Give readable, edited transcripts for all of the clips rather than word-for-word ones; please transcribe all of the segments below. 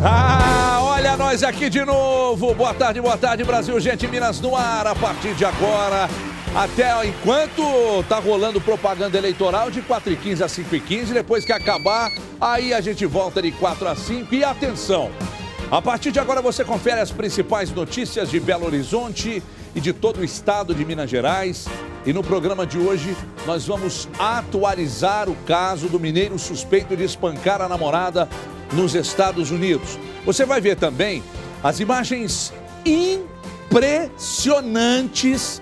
Olha nós aqui de novo. Boa tarde, Brasil, gente, Minas no ar. A partir de agora, até enquanto tá rolando propaganda eleitoral de 4h15 a 5h15. Depois que acabar, aí a gente volta de 4 a 5. E atenção, a partir de agora você confere as principais notícias de Belo Horizonte e de todo o estado de Minas Gerais. E no programa de hoje, nós vamos atualizar o caso do mineiro suspeito de espancar a namorada nos Estados Unidos. Você vai ver também as imagens impressionantes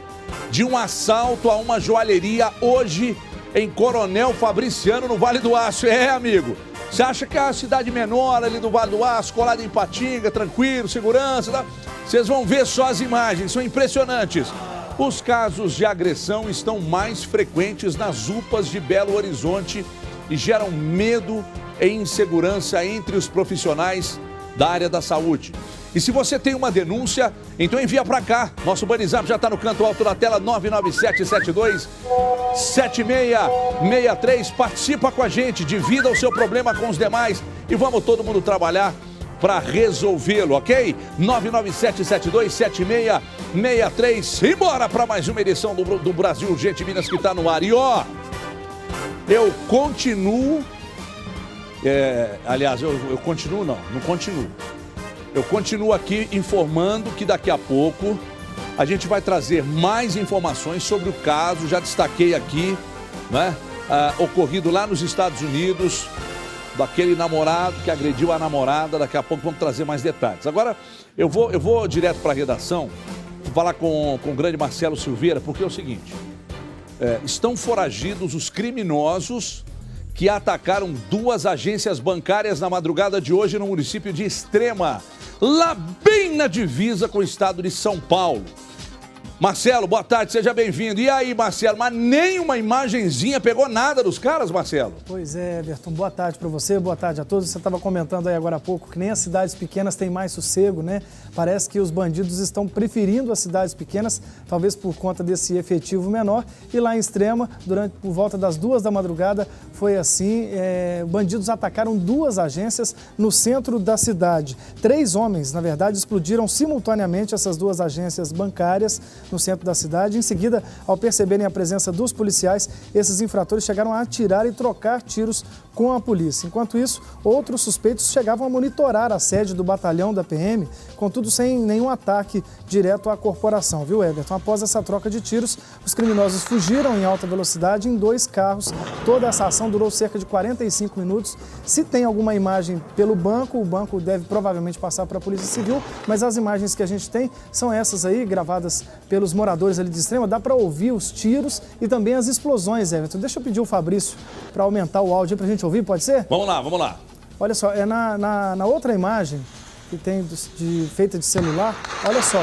de um assalto a uma joalheria hoje em Coronel Fabriciano, no Vale do Aço. Amigo, você acha que é a cidade menor ali do Vale do Aço, colada em Patinga, tranquilo, segurança, tá? Vocês vão ver só as imagens, são impressionantes. Os casos de agressão estão mais frequentes nas UPAs de Belo Horizonte e geram medo e insegurança entre os profissionais da área da saúde. E se você tem uma denúncia, então envia para cá. Nosso WhatsApp já está no canto alto da tela, 99772-7663. Participa com a gente, divida o seu problema com os demais e vamos todo mundo trabalhar para resolvê-lo, ok? 99772-7663. E bora para mais uma edição do Brasil Urgente Minas que está no ar. E ó, eu continuo... aliás, eu continuo não continuo. Eu continuo aqui informando que daqui a pouco a gente vai trazer mais informações sobre o caso, já destaquei aqui, né? Ocorrido lá nos Estados Unidos, daquele namorado que agrediu a namorada. Daqui a pouco vamos trazer mais detalhes. Agora, eu vou direto para a redação, falar com o grande Marcelo Silveira, porque é o seguinte, estão foragidos os criminosos que atacaram duas agências bancárias na madrugada de hoje no município de Extrema, lá bem na divisa com o estado de São Paulo. Marcelo, boa tarde, seja bem-vindo. E aí, Marcelo, mas nem uma imagenzinha pegou nada dos caras, Marcelo? Pois é, Everton, boa tarde para você, boa tarde a todos. Você estava comentando aí agora há pouco que nem as cidades pequenas têm mais sossego, né? Parece que os bandidos estão preferindo as cidades pequenas, talvez por conta desse efetivo menor. E lá em Extrema, por volta das 2 da madrugada, foi assim, bandidos atacaram duas agências no centro da cidade. 3 homens, na verdade, explodiram simultaneamente essas duas agências bancárias no centro da cidade. Em seguida, ao perceberem a presença dos policiais, esses infratores chegaram a atirar e trocar tiros com a polícia. Enquanto isso, outros suspeitos chegavam a monitorar a sede do batalhão da PM, contudo sem nenhum ataque direto à corporação, viu, Everton? Após essa troca de tiros, os criminosos fugiram em alta velocidade em 2 carros. Toda essa ação durou cerca de 45 minutos. Se tem alguma imagem pelo banco, o banco deve provavelmente passar para a Polícia Civil, mas as imagens que a gente tem são essas aí, gravadas pelos moradores ali de Extrema. Dá para ouvir os tiros e também as explosões, Everton. Deixa eu pedir o Fabrício para aumentar o áudio para a gente ouvir, pode ser? Vamos lá. Olha só, na outra imagem que tem feita de celular, olha só.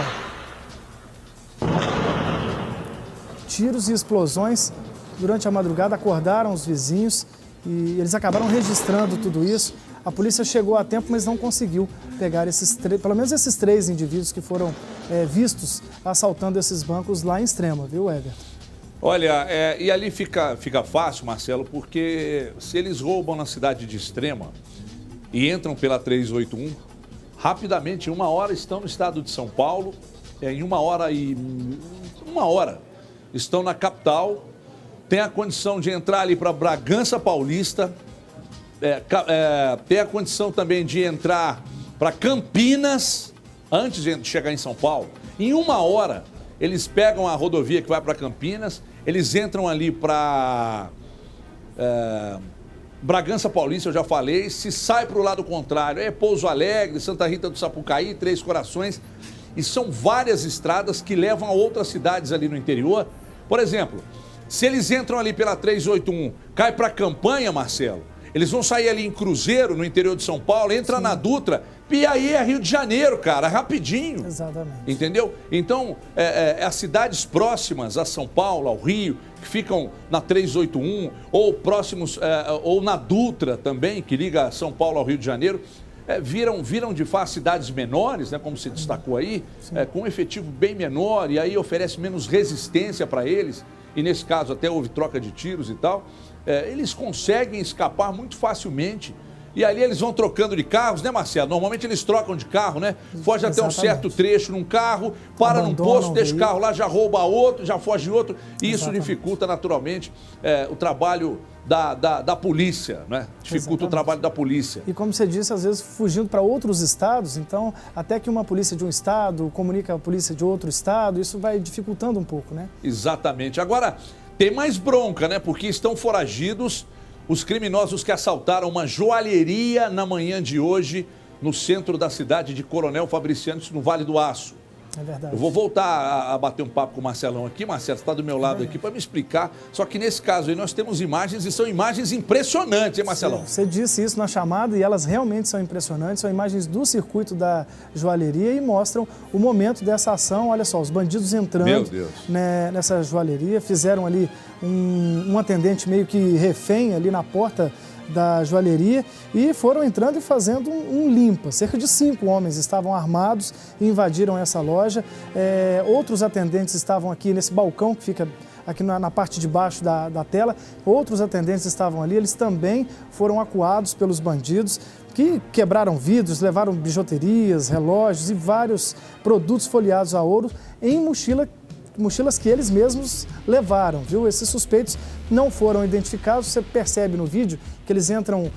Tiros e explosões durante a madrugada acordaram os vizinhos e eles acabaram registrando tudo isso. A polícia chegou a tempo, mas não conseguiu pegar pelo menos esses 3 indivíduos que foram vistos assaltando esses bancos lá em Extrema, viu, Everton? Olha, e ali fica fácil, Marcelo, porque se eles roubam na cidade de Extrema e entram pela 381, rapidamente, em 1 hora estão no estado de São Paulo, em 1 hora estão na capital, tem a condição de entrar ali para Bragança Paulista, tem a condição também de entrar para Campinas, antes de chegar em São Paulo. Em 1 hora, eles pegam a rodovia que vai para Campinas, eles entram ali para Bragança Paulista, eu já falei, se sai para o lado contrário, Pouso Alegre, Santa Rita do Sapucaí, Três Corações, e são várias estradas que levam a outras cidades ali no interior. Por exemplo, se eles entram ali pela 381, cai para Campanha, Marcelo, eles vão sair ali em Cruzeiro, no interior de São Paulo, entra na Dutra, e aí é Rio de Janeiro, cara, rapidinho. Exatamente. Entendeu? Então, as cidades próximas a São Paulo, ao Rio, que ficam na 381, ou próximos, ou na Dutra também, que liga São Paulo ao Rio de Janeiro, viram de fato cidades menores, né, como se destacou aí, com um efetivo bem menor, e aí oferece menos resistência para eles, e nesse caso até houve troca de tiros e tal. Eles conseguem escapar muito facilmente E ali eles vão trocando de carros, né, Marcelo? Normalmente eles trocam de carro, né? Foge até um certo trecho num carro, para num posto, deixa o carro lá, já rouba outro, já foge outro. E isso dificulta naturalmente o trabalho da polícia, né? Dificulta o trabalho da polícia. E como você disse, às vezes fugindo para outros estados, então até que uma polícia de um estado comunica a polícia de outro estado, isso vai dificultando um pouco, né? Exatamente. Agora, tem mais bronca, né? Porque estão foragidos os criminosos que assaltaram uma joalheria na manhã de hoje no centro da cidade de Coronel Fabriciano, no Vale do Aço. É verdade. Eu vou voltar a bater um papo com o Marcelão aqui. Marcelo, você está do meu lado aqui para me explicar. Só que nesse caso aí nós temos imagens e são imagens impressionantes, hein, Marcelão? Você disse isso na chamada e elas realmente são impressionantes. São imagens do circuito da joalheria e mostram o momento dessa ação. Olha só, os bandidos entrando nessa joalheria, fizeram ali um atendente meio que refém ali na porta da joalheria e foram entrando e fazendo um limpa. Cerca de 5 homens estavam armados e invadiram essa loja. Outros atendentes estavam aqui nesse balcão que fica aqui na parte de baixo da tela. Outros atendentes estavam ali, eles também foram acuados pelos bandidos que quebraram vidros, levaram bijuterias, relógios e vários produtos folheados a ouro em mochilas que eles mesmos levaram, viu? Esses suspeitos não foram identificados, você percebe no vídeo que eles entram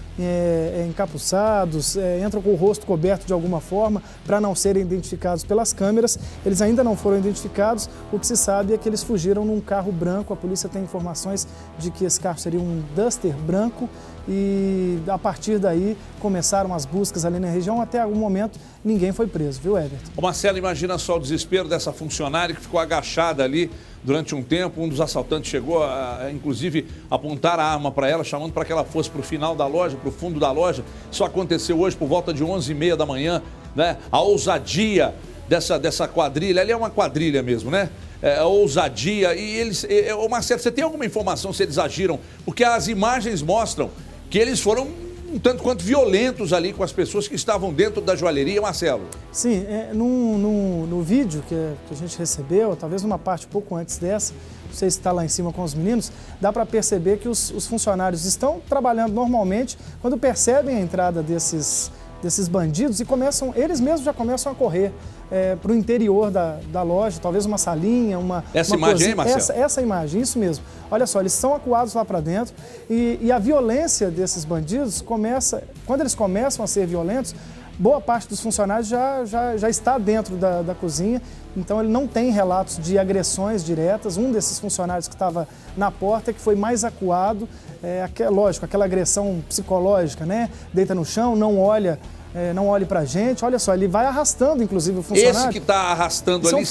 encapuçados, entram com o rosto coberto de alguma forma para não serem identificados pelas câmeras. Eles ainda não foram identificados, o que se sabe é que eles fugiram num carro branco. A polícia tem informações de que esse carro seria um Duster branco e a partir daí começaram as buscas ali na região. Até algum momento ninguém foi preso, viu, Everton? Ô Marcelo, imagina só o desespero dessa funcionária que ficou agachada ali durante um tempo. Um dos assaltantes chegou a inclusive, apontar a arma para ela, chamando para que ela fosse para o final da loja, para o fundo da loja. Isso aconteceu hoje por volta de 11h30 da manhã, né? A ousadia dessa quadrilha, ali é uma quadrilha mesmo, né? A ousadia. E eles... Ô Marcelo, você tem alguma informação se eles agiram? Porque as imagens mostram que eles foram um tanto quanto violentos ali com as pessoas que estavam dentro da joalheria, Marcelo. Sim, no vídeo que a gente recebeu, talvez numa parte um pouco antes dessa, não sei se está lá em cima com os meninos, dá para perceber que os funcionários estão trabalhando normalmente. Quando percebem a entrada desses bandidos e eles mesmos já começam a correr para o interior da loja, talvez uma salinha, Essa uma imagem cozinha. aí, Marcelo? Essa imagem, isso mesmo. Olha só, eles são acuados lá para dentro e a violência desses bandidos quando eles começam a ser violentos, boa parte dos funcionários já está dentro da cozinha, então ele não tem relatos de agressões diretas. Um desses funcionários que estava na porta que foi mais acuado, lógico, aquela agressão psicológica, né? Deita no chão, não olha pra gente. Olha só, ele vai arrastando, inclusive, o funcionário. Esse que está arrastando ali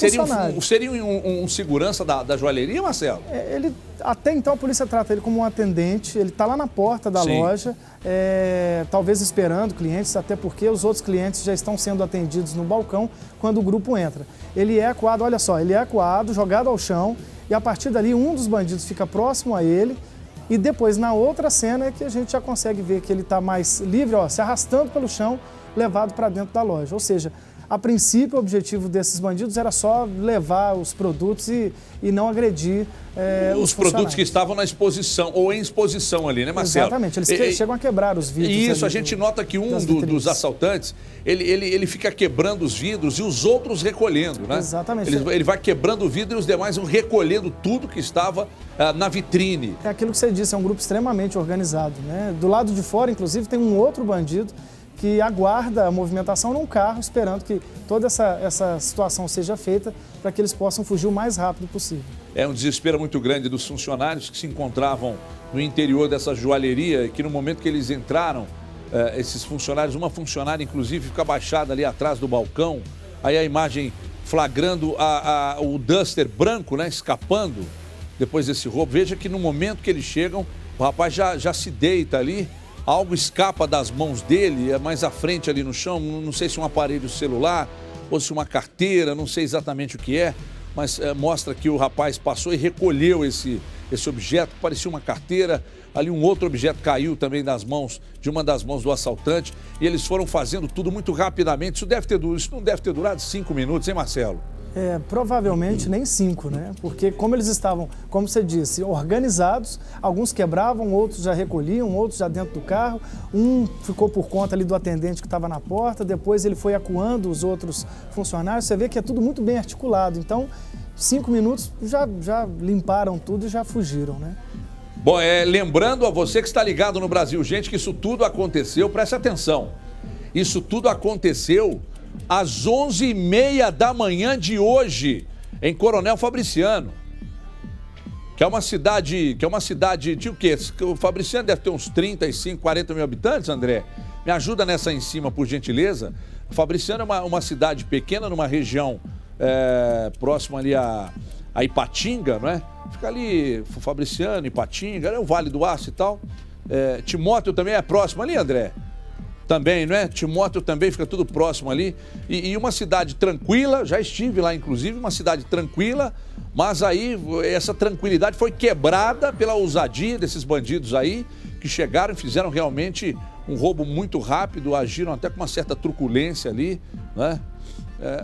seria um segurança da joalheria, Marcelo? Até então a polícia trata ele como um atendente, ele está lá na porta da loja, talvez esperando clientes, até porque os outros clientes já estão sendo atendidos no balcão quando o grupo entra. Ele é acuado, olha só, ele é acuado, jogado ao chão, e a partir dali um dos bandidos fica próximo a ele, e depois na outra cena é que a gente já consegue ver que ele está mais livre, se arrastando pelo chão, levado para dentro da loja. Ou seja, a princípio o objetivo desses bandidos era só levar os produtos e não agredir os produtos que estavam na exposição, ou em exposição ali, né, Marcelo? Exatamente, eles chegam a quebrar os vidros. E isso, a gente nota que um dos assaltantes, ele fica quebrando os vidros e os outros recolhendo, né? Exatamente. Ele vai quebrando o vidro e os demais vão recolhendo tudo que estava na vitrine. É aquilo que você disse, é um grupo extremamente organizado, né? Do lado de fora, inclusive, tem um outro bandido que aguarda a movimentação num carro, esperando que toda essa situação seja feita para que eles possam fugir o mais rápido possível. É um desespero muito grande dos funcionários que se encontravam no interior dessa joalheria e que no momento que eles entraram, esses funcionários, uma funcionária inclusive fica abaixada ali atrás do balcão, aí a imagem flagrando o Duster branco, né, escapando depois desse roubo. Veja que no momento que eles chegam, o rapaz já se deita ali. Algo escapa das mãos dele, mais à frente ali no chão, não sei se um aparelho celular ou se uma carteira, não sei exatamente o que é, mas mostra que o rapaz passou e recolheu esse objeto, que parecia uma carteira. Ali um outro objeto caiu também de uma das mãos do assaltante, e eles foram fazendo tudo muito rapidamente. Isso não deve ter durado 5 minutos, hein, Marcelo? Provavelmente nem 5, né? Porque como eles estavam, como você disse, organizados, alguns quebravam, outros já recolhiam, outros já dentro do carro, um ficou por conta ali do atendente que estava na porta, depois ele foi acuando os outros funcionários, você vê que é tudo muito bem articulado, então 5 minutos já limparam tudo e já fugiram, né? Bom, lembrando a você que está ligado no Brasil, gente, que isso tudo aconteceu, preste atenção, isso tudo aconteceu às 11h30 da manhã de hoje, em Coronel Fabriciano, que é uma cidade de o quê? O Fabriciano deve ter uns 35, 40 mil habitantes, André? Me ajuda nessa em cima, por gentileza. O Fabriciano é uma cidade pequena, numa região próxima ali a Ipatinga, não é? Fica ali, Fabriciano, Ipatinga, é o Vale do Aço e tal. Timóteo também é próximo ali, André? Também, não é? Timóteo também fica tudo próximo ali. E uma cidade tranquila, já estive lá inclusive, uma cidade tranquila, mas aí essa tranquilidade foi quebrada pela ousadia desses bandidos aí, que chegaram e fizeram realmente um roubo muito rápido, agiram até com uma certa truculência ali, né?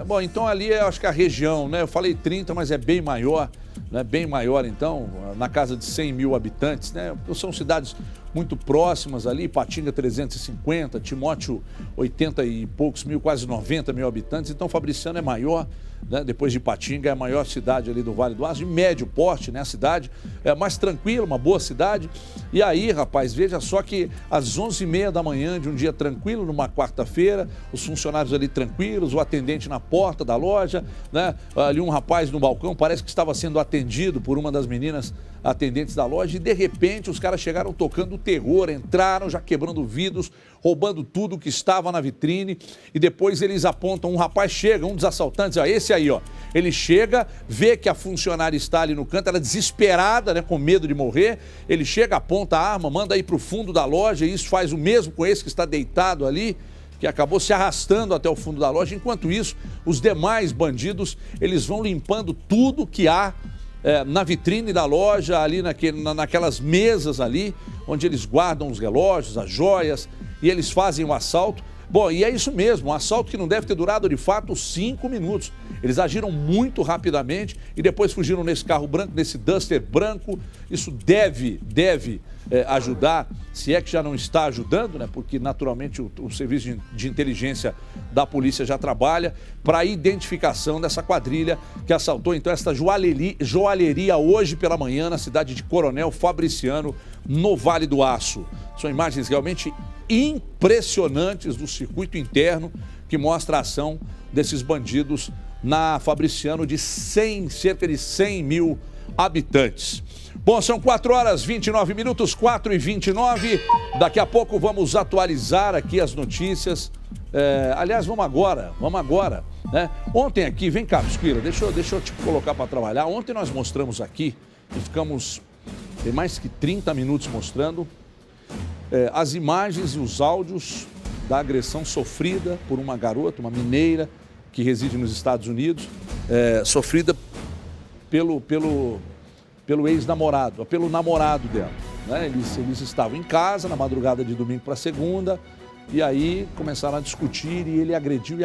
Bom, então ali eu acho que a região, né? Eu falei 30, mas é bem maior, né? Bem maior então, na casa de 100 mil habitantes, né? São cidades muito próximas ali, Ipatinga 350, Timóteo 80 e poucos mil, quase 90 mil habitantes, então Fabriciano é maior, né? Depois de Ipatinga é a maior cidade ali do Vale do Aço, de médio porte, né? A cidade é mais tranquila, uma boa cidade. E aí, rapaz, veja só que às 11h30 da manhã de um dia tranquilo, numa quarta-feira, os funcionários ali tranquilos, o atendente na porta da loja, né? Ali um rapaz no balcão, parece que estava sendo atendido por uma das meninas atendentes da loja e de repente os caras chegaram tocando o terror, entraram já quebrando vidros, roubando tudo que estava na vitrine e depois eles apontam, um rapaz chega, um dos assaltantes, ó, esse aí, ó, ele chega, vê que a funcionária está ali no canto, ela desesperada, né, com medo de morrer, ele chega, aponta a arma, manda ir para o fundo da loja e isso faz o mesmo com esse que está deitado ali, que acabou se arrastando até o fundo da loja. Enquanto isso, os demais bandidos, eles vão limpando tudo que há na vitrine da loja, ali naquelas mesas ali, onde eles guardam os relógios, as joias, e eles fazem o assalto. Bom, e é isso mesmo, um assalto que não deve ter durado de fato 5 minutos. Eles agiram muito rapidamente e depois fugiram nesse carro branco, nesse Duster branco. Isso deve ajudar, se é que já não está ajudando, né? Porque naturalmente o serviço de inteligência da polícia já trabalha para a identificação dessa quadrilha que assaltou então esta joalheria hoje pela manhã na cidade de Coronel Fabriciano, no Vale do Aço. São imagens realmente impressionantes do circuito interno que mostra a ação desses bandidos na Fabriciano de cerca de 100 mil habitantes. Bom, são 4h29, 4h29. Daqui a pouco vamos atualizar aqui as notícias. Aliás, vamos agora, né? Ontem aqui, vem cá, Pisquira, deixa eu te colocar para trabalhar. Ontem nós mostramos aqui e ficamos, tem mais que 30 minutos mostrando as imagens e os áudios da agressão sofrida por uma garota, uma mineira que reside nos Estados Unidos, sofrida pelo ex-namorado, pelo namorado dela, né? Eles estavam em casa na madrugada de domingo para segunda e aí começaram a discutir e ele agrediu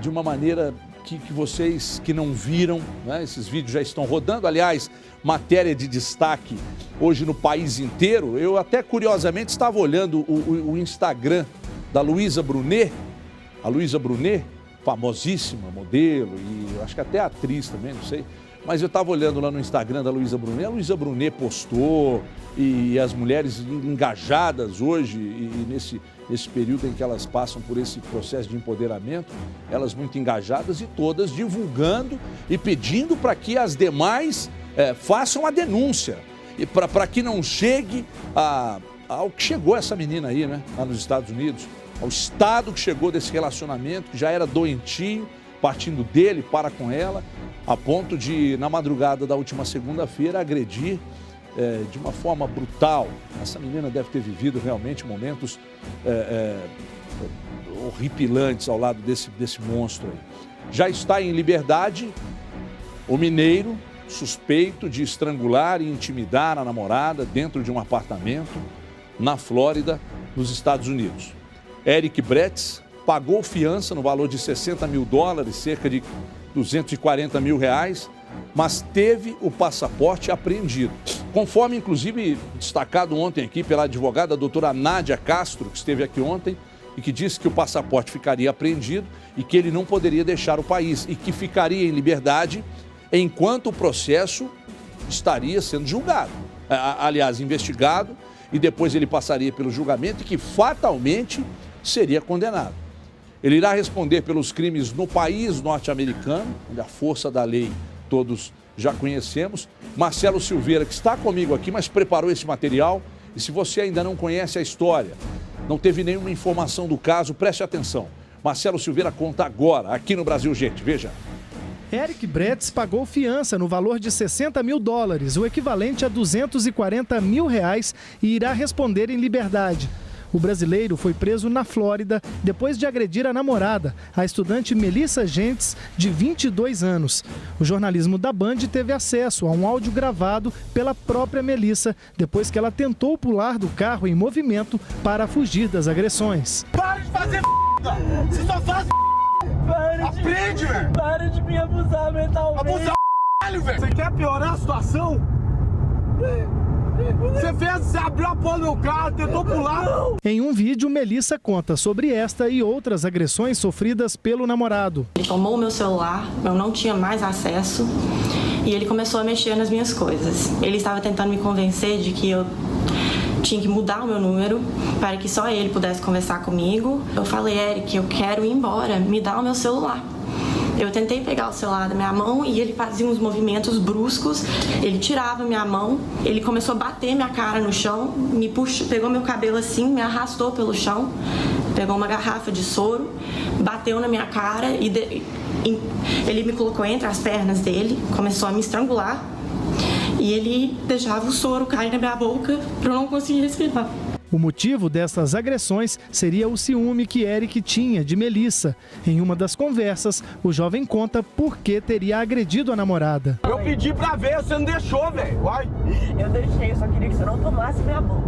de uma maneira que vocês que não viram, né? Esses vídeos já estão rodando, aliás, matéria de destaque hoje no país inteiro. Eu até curiosamente estava olhando o Instagram da Luísa Brunet, a Luísa Brunet, famosíssima modelo e eu acho que até atriz também, não sei. Mas eu estava olhando lá no Instagram da Luísa Brunet, a Luísa Brunet postou e as mulheres engajadas hoje e nesse período em que elas passam por esse processo de empoderamento, elas muito engajadas e todas divulgando e pedindo para que as demais façam a denúncia e para que não chegue ao que chegou essa menina aí, né, lá nos Estados Unidos, ao estado que chegou desse relacionamento, que já era doentio, partindo dele para com ela, a ponto de, na madrugada da última segunda-feira, agredir de uma forma brutal. Essa menina deve ter vivido realmente momentos horripilantes ao lado desse monstro aí. Já está em liberdade o mineiro suspeito de estrangular e intimidar a namorada dentro de um apartamento na Flórida, nos Estados Unidos. Eric Bretz pagou fiança no valor de $60 mil, cerca de 240 mil reais, mas teve o passaporte apreendido. Conforme, inclusive, destacado ontem aqui pela advogada doutora Nádia Castro, que esteve aqui ontem, e que disse que o passaporte ficaria apreendido e que ele não poderia deixar o país e que ficaria em liberdade enquanto o processo estaria sendo julgado. Aliás, investigado, e depois ele passaria pelo julgamento e que fatalmente seria condenado. Ele irá responder pelos crimes no país norte-americano, onde a força da lei todos já conhecemos. Marcelo Silveira, que está comigo aqui, mas preparou esse material. E se você ainda não conhece a história, não teve nenhuma informação do caso, preste atenção. Marcelo Silveira conta agora, aqui no Brasil Gente. Veja. Eric Bretz pagou fiança no valor de $60 mil, o equivalente a R$240 mil, e irá responder em liberdade. O brasileiro foi preso na Flórida depois de agredir a namorada, a estudante Melissa Gentes, de 22 anos. O jornalismo da Band teve acesso a um áudio gravado pela própria Melissa, depois que ela tentou pular do carro em movimento para fugir das agressões. Para de fazer Você só faz Aprende, velho! Para de me abusar mentalmente! Abusar velho! Você quer piorar a situação? Você abriu a porta do carro, tentou pular. Em um vídeo, Melissa conta sobre esta e outras agressões sofridas pelo namorado. Ele tomou o meu celular, eu não tinha mais acesso e ele começou a mexer nas minhas coisas. Ele estava tentando me convencer de que eu tinha que mudar o meu número para que só ele pudesse conversar comigo. Eu falei, Eric, eu quero ir embora, me dá o meu celular. Eu tentei pegar o celular da minha mão e ele fazia uns movimentos bruscos, ele tirava minha mão, ele começou a bater minha cara no chão, me puxou, pegou meu cabelo assim, me arrastou pelo chão, pegou uma garrafa de soro, bateu na minha cara e ele me colocou entre as pernas dele, começou a me estrangular e ele deixava o soro cair na minha boca para eu não conseguir respirar. O motivo dessas agressões seria o ciúme que Eric tinha de Melissa. Em uma das conversas, o jovem conta por que teria agredido a namorada. Eu pedi pra ver, você não deixou, velho. Eu deixei, eu só queria que você não tomasse minha mão.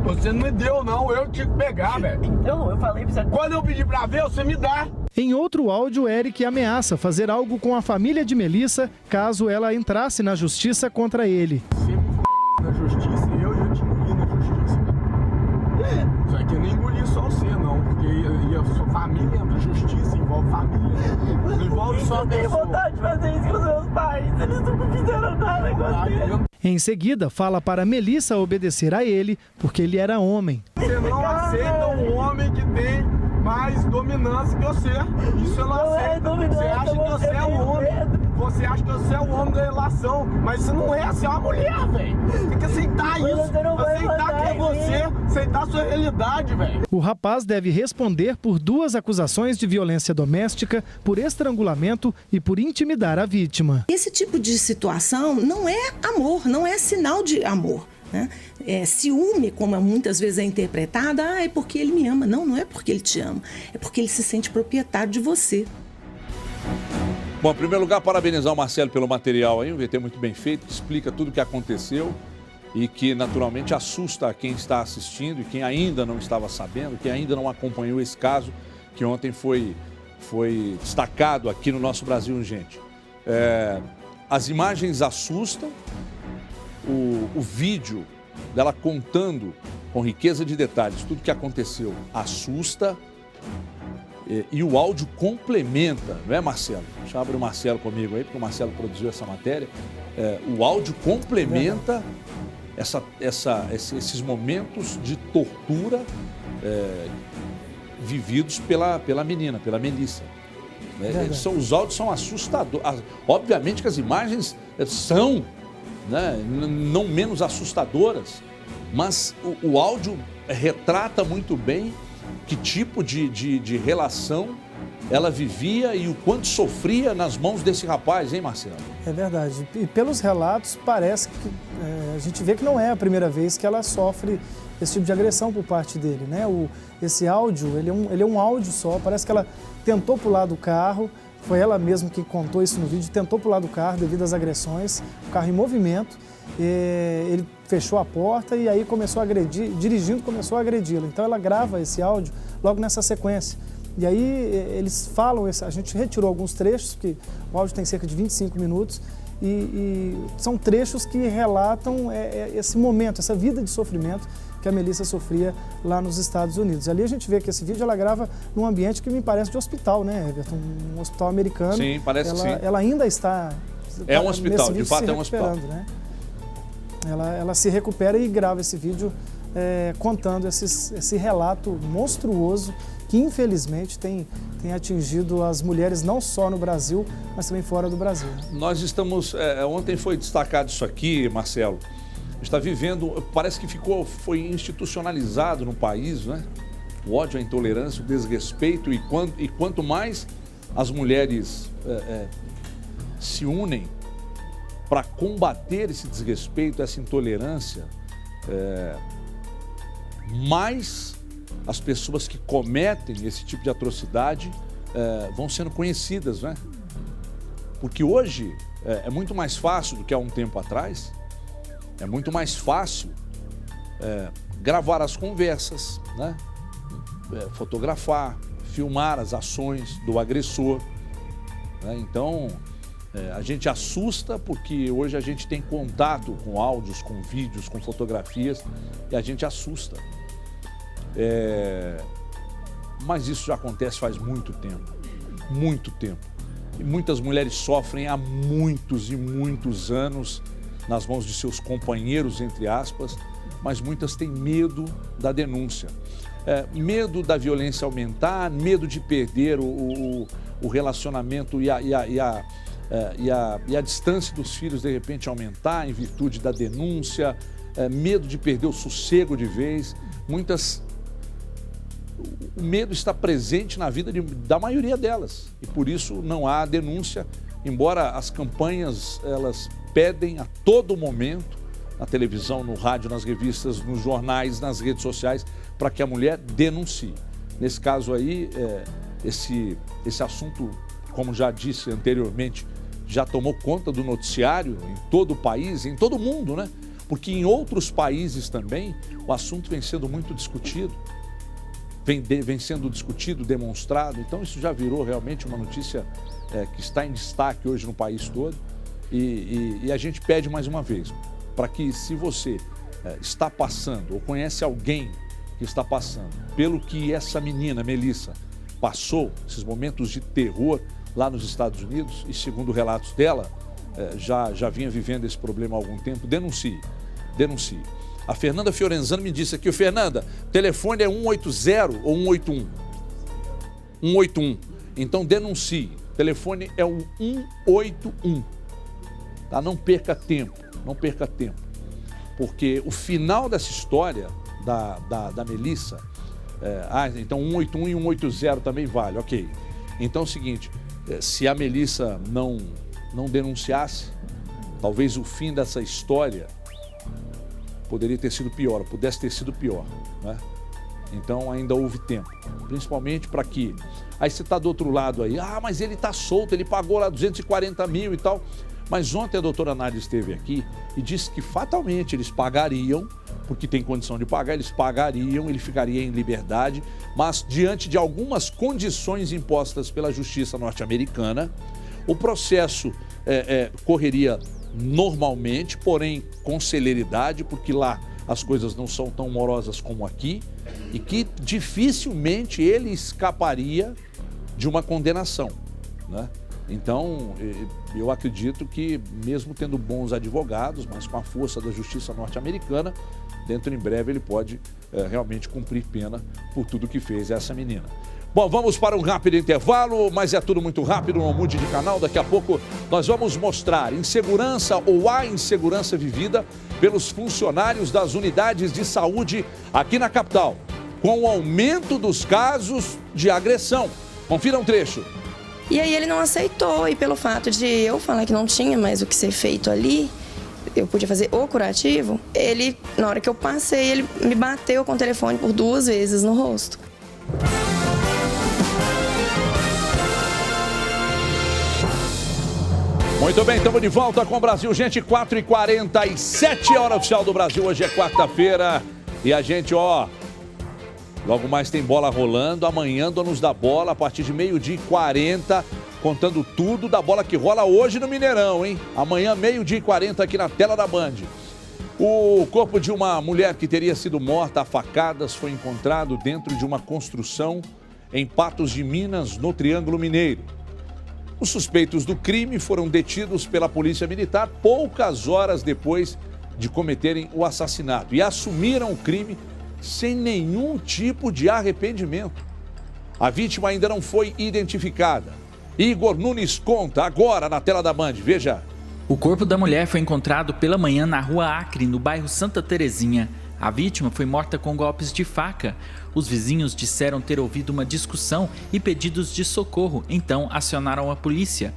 Você não me deu, não. Eu tinha que pegar, velho. Então, eu falei pra você... Quando eu pedi pra ver, você me dá. Em outro áudio, Eric ameaça fazer algo com a família de Melissa caso ela entrasse na justiça contra ele. Você me na justiça e eu ia te engolir na justiça. Só que eu não engoli só você, não, porque a sua família entra, justiça envolve família, não envolve só a pessoa. Eu tenho vontade de fazer isso com os meus pais, eles não fizeram nada com você. Em seguida, fala para Melissa obedecer a ele, porque ele era homem. Você não aceita um homem que tem mais dominância que você. Isso eu não aceito. Você acha que você é um homem. Você acha que você é o homem da relação, mas você não é, você é uma mulher, velho. Tem que aceitar isso. Aceitar que é você, aceitar a sua realidade, velho. O rapaz deve responder por 2 acusações de violência doméstica, por estrangulamento e por intimidar a vítima. Esse tipo de situação não é amor, não é sinal de amor. Né? Ciúme, como muitas vezes é interpretada, é porque ele me ama. Não, não é porque ele te ama, é porque ele se sente proprietário de você. Bom, em primeiro lugar, parabenizar o Marcelo pelo material aí, um VT muito bem feito, que explica tudo o que aconteceu e que naturalmente assusta quem está assistindo e quem ainda não estava sabendo, quem ainda não acompanhou esse caso que ontem foi destacado aqui no nosso Brasil, gente. As imagens assustam, o vídeo dela contando com riqueza de detalhes tudo o que aconteceu assusta. E o áudio complementa, não é, Marcelo? Deixa eu abrir o Marcelo comigo aí, porque o Marcelo produziu essa matéria. O áudio complementa esses momentos de tortura vividos pela menina, pela Melissa. Os áudios são assustadores. Obviamente que as imagens são, né, não menos assustadoras, mas o áudio retrata muito bem que tipo de relação ela vivia e o quanto sofria nas mãos desse rapaz, hein, Marcelo? É verdade. E pelos relatos, parece que a gente vê que não é a primeira vez que ela sofre esse tipo de agressão por parte dele, né? Esse áudio, ele é um áudio só, parece que ela tentou pular do carro, foi ela mesma que contou isso no vídeo, tentou pular do carro devido às agressões, o carro em movimento, ele fechou a porta e aí começou a agredir, dirigindo começou a agredi-la. Então ela grava esse áudio logo nessa sequência. E aí eles falam, a gente retirou alguns trechos, que o áudio tem cerca de 25 minutos, e são trechos que relatam esse momento, essa vida de sofrimento que a Melissa sofria lá nos Estados Unidos. Ali a gente vê que esse vídeo ela grava num ambiente que me parece de hospital, né, Everton? Um hospital americano. Sim, parece que sim. Ela ainda está... É um hospital, de fato é um hospital. Né? Ela se recupera e grava esse vídeo contando esse relato monstruoso que infelizmente tem atingido as mulheres não só no Brasil, mas também fora do Brasil. Nós estamos, ontem foi destacado isso aqui, Marcelo, está vivendo, parece que foi institucionalizado no país, né? O ódio, a intolerância, o desrespeito, e quanto mais as mulheres se unem para combater esse desrespeito, essa intolerância, mais as pessoas que cometem esse tipo de atrocidade vão sendo conhecidas, né? Porque hoje é muito mais fácil do que há um tempo atrás, é muito mais fácil gravar as conversas, né? Fotografar, filmar as ações do agressor, né? Então, a gente assusta porque hoje a gente tem contato com áudios, com vídeos, com fotografias, e a gente assusta. Mas isso já acontece faz muito tempo, muito tempo. E muitas mulheres sofrem há muitos e muitos anos nas mãos de seus companheiros, entre aspas, mas muitas têm medo da denúncia. Medo da violência aumentar, medo de perder o relacionamento e a distância dos filhos de repente aumentar em virtude da denúncia, medo de perder o sossego de vez. O medo está presente na vida da maioria delas e por isso não há denúncia, embora as campanhas elas pedem a todo momento, na televisão, no rádio, nas revistas, nos jornais, nas redes sociais, para que a mulher denuncie. Nesse caso aí, esse assunto, como já disse anteriormente, já tomou conta do noticiário em todo o país, em todo o mundo, né? Porque em outros países também o assunto vem sendo muito discutido, vem sendo discutido, demonstrado. Então isso já virou realmente uma notícia que está em destaque hoje no país todo. E a gente pede mais uma vez, para que se você está passando ou conhece alguém que está passando pelo que essa menina, Melissa, passou, esses momentos de terror lá nos Estados Unidos, e segundo relatos dela, já vinha vivendo esse problema há algum tempo, denuncie. A Fernanda Fiorenzano me disse aqui, Fernanda, o telefone é 180 ou 181? 181. Então denuncie. O telefone é o 181. Tá? Não perca tempo. Porque o final dessa história da Melissa, então 181 e 180 também vale, ok. Então é o seguinte, se a Melissa não denunciasse, talvez o fim dessa história poderia ter sido pior, pudesse ter sido pior, né? Então ainda houve tempo, principalmente para que... Aí você está do outro lado aí, mas ele está solto, ele pagou lá 240 mil e tal. Mas ontem a doutora Nádia esteve aqui e disse que fatalmente eles pagariam, porque tem condição de pagar, eles pagariam, ele ficaria em liberdade, mas diante de algumas condições impostas pela justiça norte-americana, o processo correria normalmente, porém com celeridade, porque lá as coisas não são tão morosas como aqui, e que dificilmente ele escaparia de uma condenação, né? Então, eu acredito que mesmo tendo bons advogados, mas com a força da justiça norte-americana, dentro em breve ele pode realmente cumprir pena por tudo que fez essa menina. Bom, vamos para um rápido intervalo, mas é tudo muito rápido, não mude de canal. Daqui a pouco nós vamos mostrar insegurança ou a insegurança vivida pelos funcionários das unidades de saúde aqui na capital, com o aumento dos casos de agressão. Confira um trecho. E aí ele não aceitou, e pelo fato de eu falar que não tinha mais o que ser feito ali, eu podia fazer o curativo, ele, na hora que eu passei, ele me bateu com o telefone por 2 vezes no rosto. Muito bem, estamos de volta com o Brasil, gente, 4h47, hora oficial do Brasil, hoje é quarta-feira, e a gente, Logo mais tem bola rolando. Amanhã, donos da bola, a partir de 12h40, contando tudo da bola que rola hoje no Mineirão, hein? Amanhã, 12h40, aqui na tela da Band. O corpo de uma mulher que teria sido morta a facadas foi encontrado dentro de uma construção em Patos de Minas, no Triângulo Mineiro. Os suspeitos do crime foram detidos pela Polícia Militar poucas horas depois de cometerem o assassinato e assumiram o crime sem nenhum tipo de arrependimento. A vítima ainda não foi identificada. Igor Nunes conta agora na tela da Band. Veja. O corpo da mulher foi encontrado pela manhã na Rua Acre, no bairro Santa Terezinha. A vítima foi morta com golpes de faca. Os vizinhos disseram ter ouvido uma discussão e pedidos de socorro, então acionaram a polícia.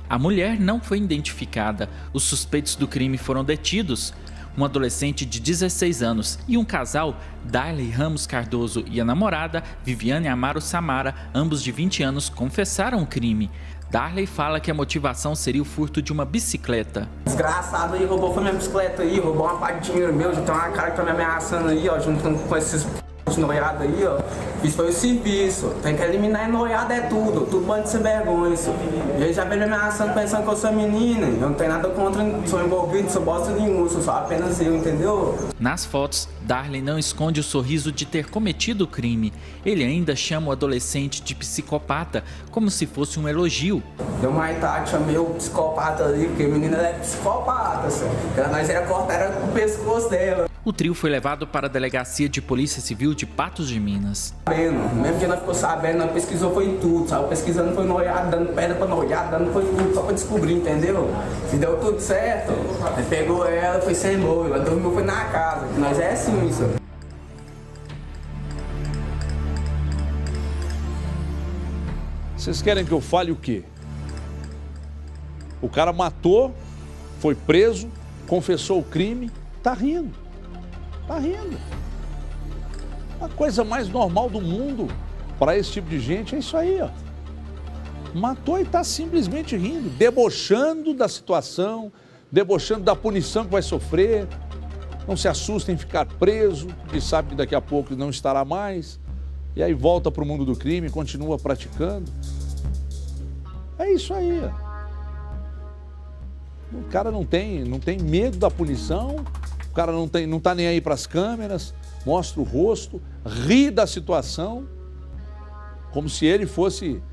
A mulher não foi identificada. Os suspeitos do crime foram detidos. Um adolescente de 16 anos e um casal, Darley Ramos Cardoso e a namorada, Viviane Amaro Samara, ambos de 20 anos, confessaram o crime. Darley fala que a motivação seria o furto de uma bicicleta. Desgraçado aí, roubou foi minha bicicleta aí, roubou uma parte de dinheiro meu, já tem uma cara que tá me ameaçando aí, ó, junto com esses noiado aí, ó. Isso foi o serviço, tem que eliminar noiado é tudo bando de sem vergonha, isso. E ele já vem me ameaçando pensando que eu sou menina, eu não tenho nada contra, sou envolvido, sou bosta nenhum, sou só apenas eu, entendeu? Nas fotos, Darley não esconde o sorriso de ter cometido o crime. Ele ainda chama o adolescente de psicopata, como se fosse um elogio. Deu uma idade, chamei o psicopata ali, porque a menina é psicopata, assim. Nós era cortar o pescoço dela. O trio foi levado para a Delegacia de Polícia Civil de Patos de Minas. Mesmo que nós ficou sabendo, nós pesquisou foi tudo, sabe? Pesquisando foi noiado, dando pedra pra noiado, dando foi tudo, só pra descobrir, entendeu? E deu tudo certo. Aí pegou ela, foi sem noiva, dormiu, foi na casa. Nós é assim, isso. Vocês querem que eu fale o quê? O cara matou, foi preso, confessou o crime, tá rindo. Tá rindo. A coisa mais normal do mundo para esse tipo de gente é isso aí, ó. Matou e está simplesmente rindo, debochando da situação, debochando da punição que vai sofrer. Não se assusta em ficar preso, porque sabe que daqui a pouco não estará mais. E aí volta para o mundo do crime, continua praticando. É isso aí, ó. O cara não tem medo da punição. O cara não tá nem aí para as câmeras, mostra o rosto, ri da situação, como se ele fosse,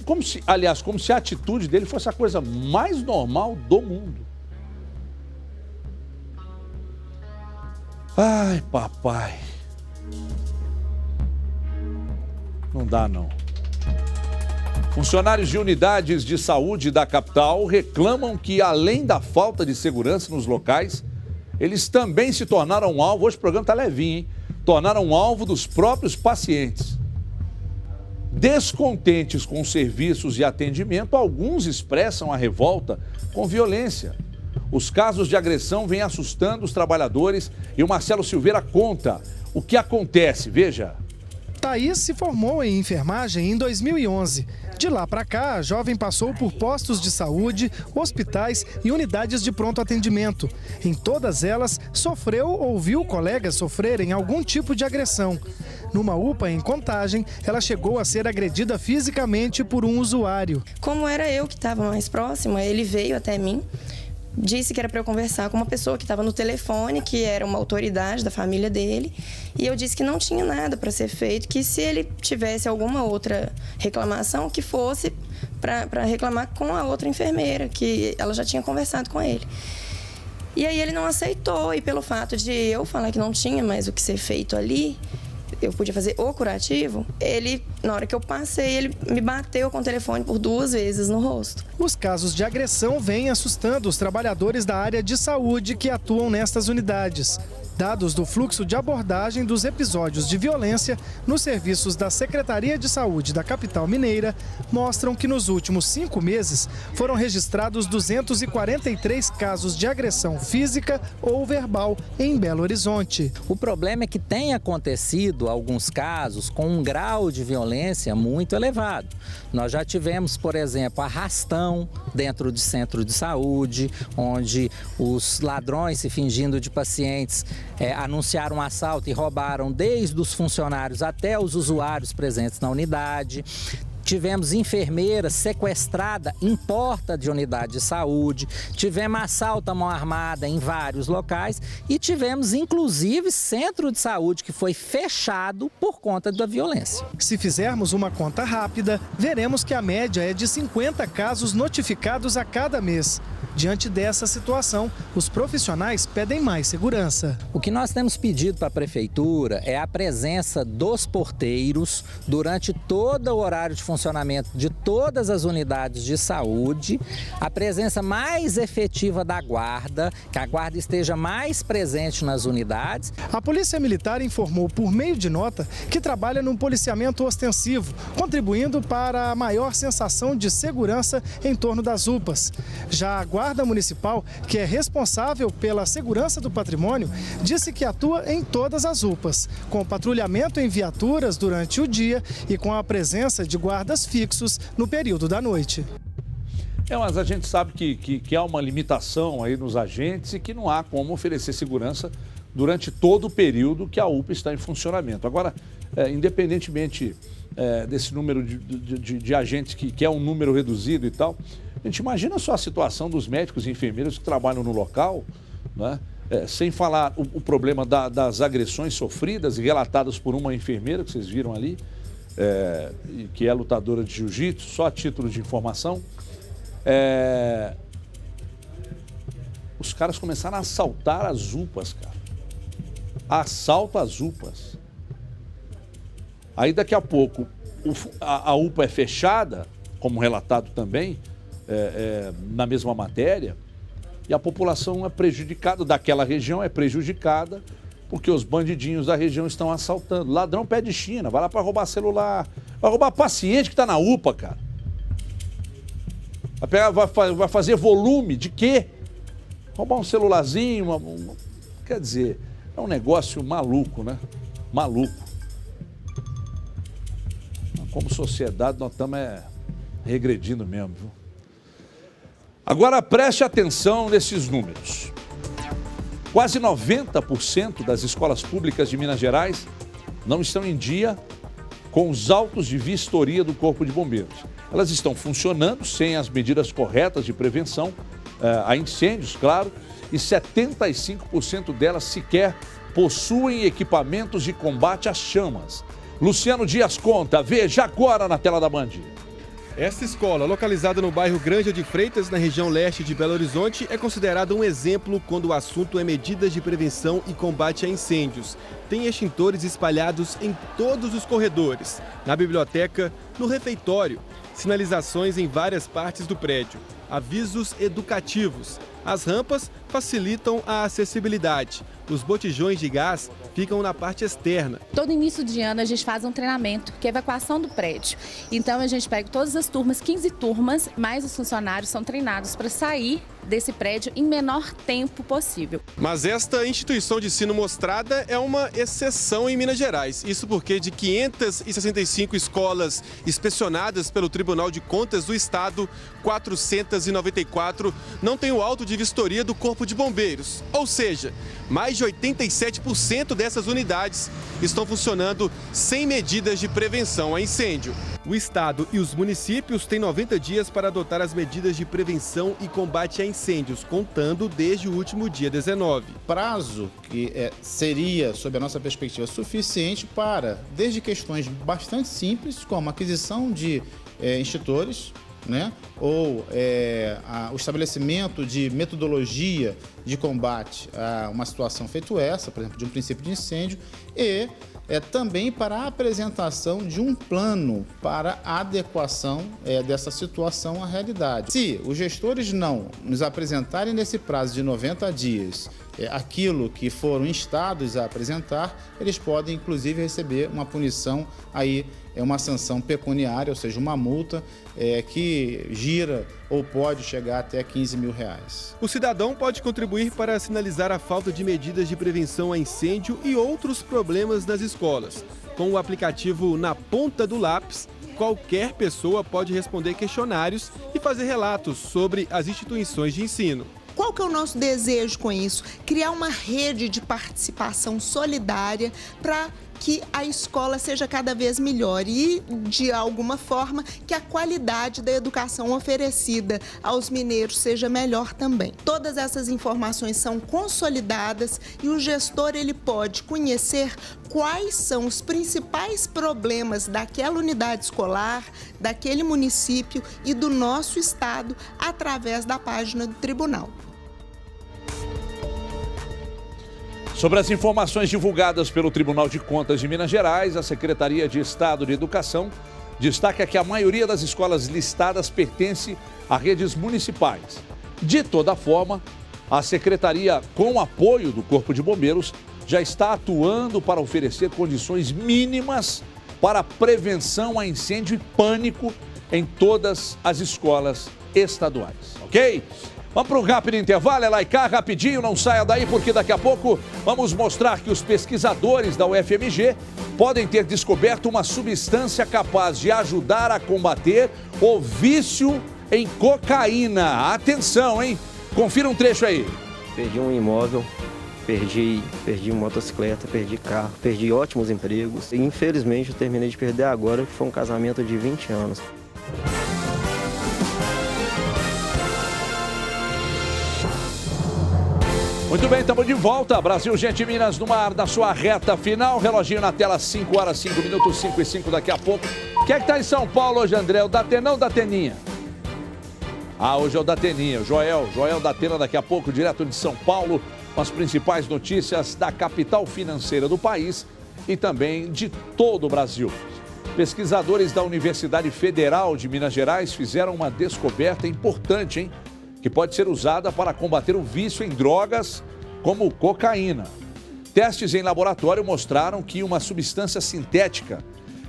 como se a atitude dele fosse a coisa mais normal do mundo. Ai, papai. Não dá, não. Funcionários de unidades de saúde da capital reclamam que, além da falta de segurança nos locais, eles também se tornaram alvo, hoje o programa está levinho, hein? Tornaram alvo dos próprios pacientes. Descontentes com os serviços e atendimento, alguns expressam a revolta com violência. Os casos de agressão vêm assustando os trabalhadores e o Marcelo Silveira conta o que acontece. Veja. Thaís se formou em enfermagem em 2011. De lá para cá, a jovem passou por postos de saúde, hospitais e unidades de pronto atendimento. Em todas elas, sofreu ou viu colegas sofrerem algum tipo de agressão. Numa UPA em Contagem, ela chegou a ser agredida fisicamente por um usuário. Como era eu que estava mais próxima, ele veio até mim, disse que era para eu conversar com uma pessoa que estava no telefone, que era uma autoridade da família dele, e eu disse que não tinha nada para ser feito, que se ele tivesse alguma outra reclamação, que fosse para reclamar com a outra enfermeira, que ela já tinha conversado com ele. E aí ele não aceitou, e pelo fato de eu falar que não tinha mais o que ser feito ali, eu podia fazer o curativo, ele, na hora que eu passei, ele me bateu com o telefone por 2 vezes no rosto. Os casos de agressão vêm assustando os trabalhadores da área de saúde que atuam nestas unidades. Dados do fluxo de abordagem dos episódios de violência nos serviços da Secretaria de Saúde da capital mineira mostram que nos últimos 5 meses foram registrados 243 casos de agressão física ou verbal em Belo Horizonte. O problema é que tem acontecido alguns casos com um grau de violência muito elevado. Nós já tivemos, por exemplo, arrastão dentro de centro de saúde, onde os ladrões, se fingindo de pacientes, anunciaram um assalto e roubaram desde os funcionários até os usuários presentes na unidade. Tivemos enfermeira sequestrada em porta de unidade de saúde, tivemos assalto à mão armada em vários locais e tivemos, inclusive, centro de saúde que foi fechado por conta da violência. Se fizermos uma conta rápida, veremos que a média é de 50 casos notificados a cada mês. Diante dessa situação, os profissionais pedem mais segurança. O que nós temos pedido para a Prefeitura é a presença dos porteiros durante todo o horário de funcionamento de todas as unidades de saúde, a presença mais efetiva da guarda, que a guarda esteja mais presente nas unidades. A Polícia Militar informou por meio de nota que trabalha num policiamento ostensivo, contribuindo para a maior sensação de segurança em torno das UPAs. Já a Guarda Municipal, que é responsável pela segurança do patrimônio, disse que atua em todas as UPAs, com patrulhamento em viaturas durante o dia e com a presença de guardas fixos no período da noite. Mas a gente sabe que há uma limitação aí nos agentes e que não há como oferecer segurança durante todo o período que a UPA está em funcionamento. Agora, independentemente desse número de agentes, que é um número reduzido e tal, a gente imagina só a situação dos médicos e enfermeiros que trabalham no local, né? Sem falar o problema das agressões sofridas e relatadas por uma enfermeira, que vocês viram ali, que é lutadora de jiu-jitsu, só a título de informação. Os caras começaram a assaltar as UPAs, cara. Assalto às UPAs. Aí daqui a pouco a UPA é fechada, como relatado também na mesma matéria, e a população é prejudicada, daquela região é prejudicada, porque os bandidinhos da região estão assaltando. Ladrão pé de China, vai lá para roubar celular, vai roubar paciente que está na UPA, cara. Vai fazer volume de quê? Roubar um celularzinho, quer dizer, é um negócio maluco, né? Maluco. Como sociedade, nós estamos regredindo mesmo, viu? Agora preste atenção nesses números. Quase 90% das escolas públicas de Minas Gerais não estão em dia com os autos de vistoria do Corpo de Bombeiros. Elas estão funcionando sem as medidas corretas de prevenção a incêndios, claro, e 75% delas sequer possuem equipamentos de combate às chamas. Luciano Dias conta, veja agora na tela da Band. Esta escola, localizada no bairro Granja de Freitas, na região leste de Belo Horizonte, é considerada um exemplo quando o assunto é medidas de prevenção e combate a incêndios. Tem extintores espalhados em todos os corredores, na biblioteca, no refeitório, sinalizações em várias partes do prédio, avisos educativos. As rampas facilitam a acessibilidade. Os botijões de gás ficam na parte externa. Todo início de ano a gente faz um treinamento, que é a evacuação do prédio. Então a gente pega todas as turmas, 15 turmas, mais os funcionários são treinados para sair desse prédio em menor tempo possível. Mas esta instituição de ensino mostrada é uma exceção em Minas Gerais. Isso porque de 565 escolas inspecionadas pelo Tribunal de Contas do Estado, 494 não têm o auto de vistoria do Corpo de Bombeiros. Ou seja, mais de 87% dessas unidades estão funcionando sem medidas de prevenção a incêndio. O Estado e os municípios têm 90 dias para adotar as medidas de prevenção e combate a incêndios, contando desde o último dia 19. Prazo que seria, sob a nossa perspectiva, suficiente para, desde questões bastante simples, como aquisição de extintores, né? Ou o estabelecimento de metodologia de combate a uma situação feito essa, por exemplo, de um princípio de incêndio, e também para a apresentação de um plano para a adequação dessa situação à realidade. Se os gestores não nos apresentarem nesse prazo de 90 dias aquilo que foram instados a apresentar, eles podem inclusive receber uma punição, aí uma sanção pecuniária, ou seja, uma multa que gira ou pode chegar até R$15 mil. O cidadão pode contribuir para sinalizar a falta de medidas de prevenção a incêndio e outros problemas nas escolas. Com o aplicativo na ponta do lápis, qualquer pessoa pode responder questionários e fazer relatos sobre as instituições de ensino. Qual que é o nosso desejo com isso? Criar uma rede de participação solidária para que a escola seja cada vez melhor e, de alguma forma, que a qualidade da educação oferecida aos mineiros seja melhor também. Todas essas informações são consolidadas e o gestor ele pode conhecer quais são os principais problemas daquela unidade escolar, daquele município e do nosso estado através da página do tribunal. Sobre as informações divulgadas pelo Tribunal de Contas de Minas Gerais, a Secretaria de Estado de Educação destaca que a maioria das escolas listadas pertence a redes municipais. De toda forma, a Secretaria, com apoio do Corpo de Bombeiros, já está atuando para oferecer condições mínimas para a prevenção a incêndio e pânico em todas as escolas estaduais, ok? Vamos para um rápido intervalo, Laicá, rapidinho, não saia daí porque daqui a pouco vamos mostrar que os pesquisadores da UFMG podem ter descoberto uma substância capaz de ajudar a combater o vício em cocaína. Atenção, hein? Confira um trecho aí. Perdi um imóvel, perdi uma motocicleta, perdi carro, perdi ótimos empregos e infelizmente eu terminei de perder agora, que foi um casamento de 20 anos. Muito bem, estamos de volta. Brasil, gente, Minas no ar, na sua reta final. Reloginho na tela, 5 horas, 5 minutos, 5 e 5 daqui a pouco. Quem é que está em São Paulo hoje, André? O Datenão ou Dateninha? Ah, hoje é o Dateninha. Joel Datena daqui a pouco, direto de São Paulo, com as principais notícias da capital financeira do país e também de todo o Brasil. Pesquisadores da Universidade Federal de Minas Gerais fizeram uma descoberta importante, hein? Que pode ser usada para combater o vício em drogas como cocaína. Testes em laboratório mostraram que uma substância sintética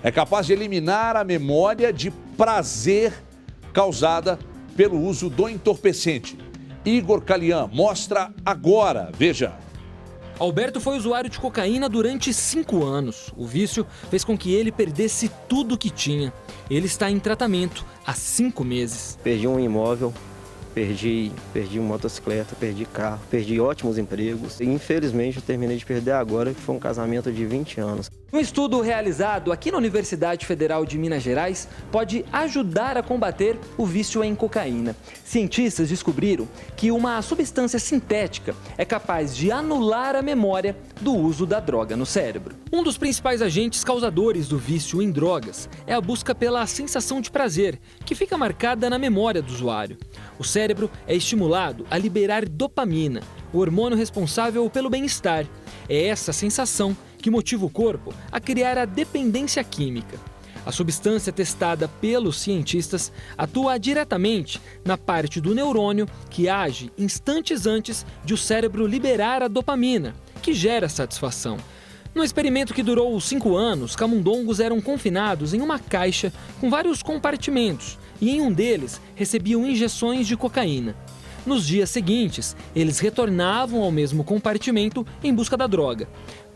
é capaz de eliminar a memória de prazer causada pelo uso do entorpecente. Igor Calian mostra agora, veja. Alberto foi usuário de cocaína durante 5 anos. O vício fez com que ele perdesse tudo o que tinha. Ele está em tratamento há 5 meses. Perdi um imóvel, perdi uma motocicleta, perdi carro, perdi ótimos empregos e infelizmente eu terminei de perder agora, que foi um casamento de 20 anos. Um estudo realizado aqui na Universidade Federal de Minas Gerais pode ajudar a combater o vício em cocaína. Cientistas descobriram que uma substância sintética é capaz de anular a memória do uso da droga no cérebro. Um dos principais agentes causadores do vício em drogas é a busca pela sensação de prazer, que fica marcada na memória do usuário. O cérebro é estimulado a liberar dopamina, o hormônio responsável pelo bem-estar. É essa sensação que motiva o corpo a criar a dependência química. A substância testada pelos cientistas atua diretamente na parte do neurônio que age instantes antes de o cérebro liberar a dopamina, que gera satisfação. No experimento que durou 5 anos, camundongos eram confinados em uma caixa com vários compartimentos e em um deles recebiam injeções de cocaína. Nos dias seguintes, eles retornavam ao mesmo compartimento em busca da droga.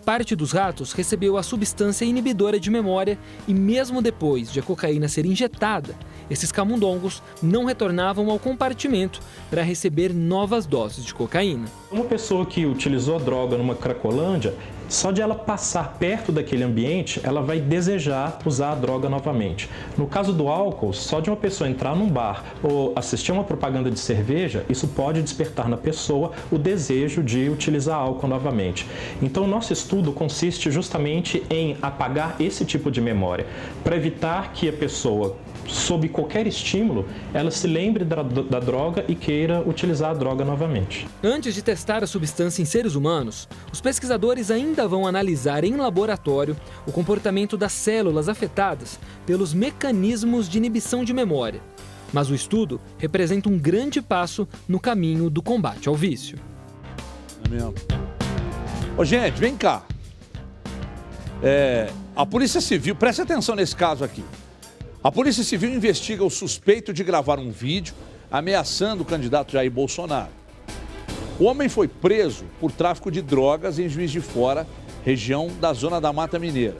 Parte dos ratos recebeu a substância inibidora de memória e mesmo depois de a cocaína ser injetada, esses camundongos não retornavam ao compartimento para receber novas doses de cocaína. Uma pessoa que utilizou a droga numa cracolândia, só de ela passar perto daquele ambiente, ela vai desejar usar a droga novamente. No caso do álcool, só de uma pessoa entrar num bar ou assistir uma propaganda de cerveja, isso pode despertar na pessoa o desejo de utilizar álcool novamente. Então, o nosso estudo consiste justamente em apagar esse tipo de memória, para evitar que a pessoa, sob qualquer estímulo, ela se lembre da droga e queira utilizar a droga novamente. Antes de testar a substância em seres humanos, os pesquisadores ainda vão analisar em laboratório o comportamento das células afetadas pelos mecanismos de inibição de memória. Mas o estudo representa um grande passo no caminho do combate ao vício. É mesmo. Ô, gente, vem cá. A Polícia Civil, preste atenção nesse caso aqui. A Polícia Civil investiga o suspeito de gravar um vídeo ameaçando o candidato Jair Bolsonaro. O homem foi preso por tráfico de drogas em Juiz de Fora, região da Zona da Mata Mineira.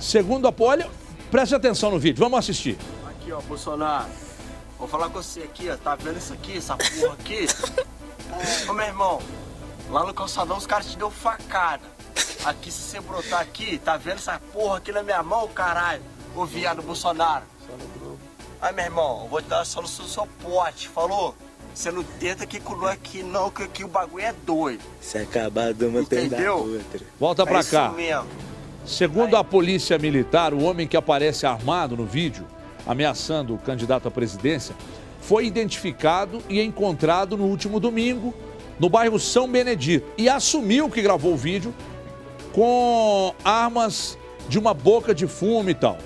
Segundo a polícia, preste atenção no vídeo, vamos assistir. Aqui, ó, Bolsonaro. vou falar com você aqui, ó. Tá vendo isso aqui, essa porra aqui? Ô, meu irmão, lá no calçadão os caras te deu facada. Aqui, se você brotar aqui, tá vendo essa porra aqui na minha mão, caralho? Ô, viado Bolsonaro. Aí, meu irmão, eu vou te dar só no seu pote, falou? Você não tenta aqui com nós aqui, não, que aqui o bagulho é doido. Se acabar de uma tem da outra. Volta pra cá. Isso mesmo. Segundo a polícia militar, o homem que aparece armado no vídeo, ameaçando o candidato à presidência, foi identificado e encontrado no último domingo, no bairro São Benedito, e assumiu que gravou o vídeo com armas de uma boca de fumo e tal.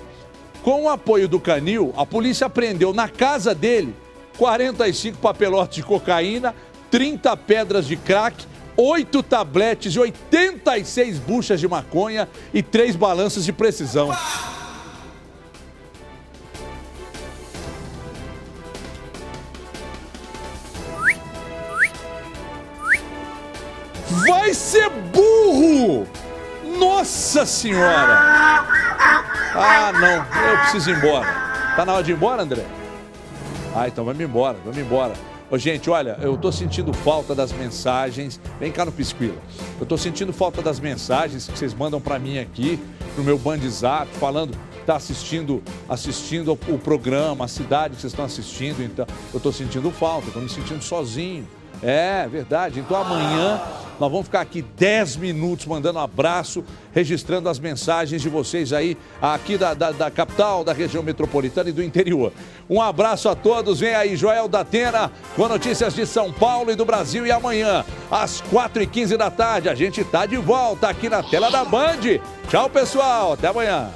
Com o apoio do Canil, a polícia apreendeu na casa dele 45 papelotes de cocaína, 30 pedras de crack, 8 tabletes e 86 buchas de maconha e 3 balanças de precisão. Vai ser burro! Nossa Senhora! Ah, não, eu preciso ir embora. Tá na hora de ir embora, André? Ah, então vamos embora, vamos embora. Ô, gente, olha, eu tô sentindo falta das mensagens. Vem cá no Pisquila. Eu tô sentindo falta das mensagens que vocês mandam pra mim aqui, pro meu Bandzap, falando que tá assistindo o programa, a cidade que vocês estão assistindo. Então, eu tô sentindo falta, tô me sentindo sozinho. É, verdade. Então amanhã nós vamos ficar aqui 10 minutos mandando um abraço, registrando as mensagens de vocês aí, aqui da capital, da região metropolitana e do interior. Um abraço a todos. Vem aí Joel da Atena com notícias de São Paulo e do Brasil. E amanhã, às 4h15 da tarde, a gente tá de volta aqui na tela da Band. Tchau, pessoal. Até amanhã.